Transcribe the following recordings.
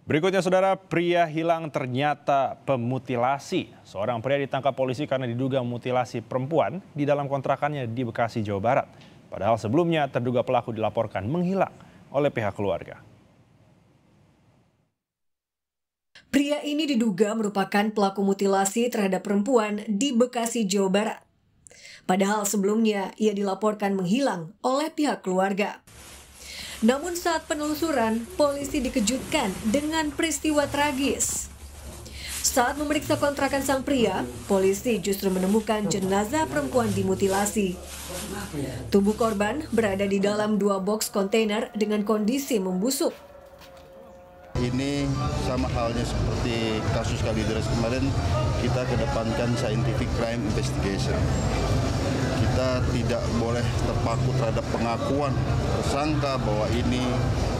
Berikutnya, saudara, pria hilang ternyata pemutilasi. Seorang pria ditangkap polisi karena diduga memutilasi perempuan di dalam kontrakannya di Bekasi, Jawa Barat. Padahal sebelumnya terduga pelaku dilaporkan menghilang oleh pihak keluarga. Pria ini diduga merupakan pelaku mutilasi terhadap perempuan di Bekasi, Jawa Barat. Padahal sebelumnya ia dilaporkan menghilang oleh pihak keluarga. Namun saat penelusuran, polisi dikejutkan dengan peristiwa tragis. Saat memeriksa kontrakan sang pria, polisi justru menemukan jenazah perempuan dimutilasi. Tubuh korban berada di dalam 2 box kontainer dengan kondisi membusuk. Ini sama halnya seperti kasus Kalideres kemarin, kita kedepankan scientific crime investigation. Kita tidak boleh terpaku terhadap pengakuan tersangka bahwa ini,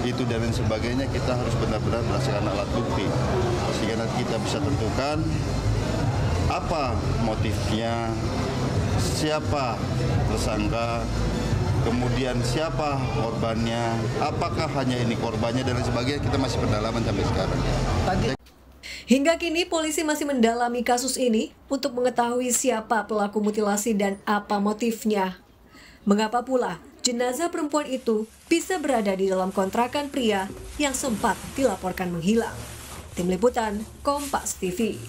itu, dan lain sebagainya. Kita harus benar-benar berdasarkan alat bukti. Sehingga nanti kita bisa tentukan apa motifnya, siapa tersangka, kemudian siapa korbannya, apakah hanya ini korbannya, dan lain sebagainya. Kita masih pendalaman sampai sekarang. Hingga kini polisi masih mendalami kasus ini untuk mengetahui siapa pelaku mutilasi dan apa motifnya. Mengapa pula jenazah perempuan itu bisa berada di dalam kontrakan pria yang sempat dilaporkan menghilang. Tim Liputan Kompas TV.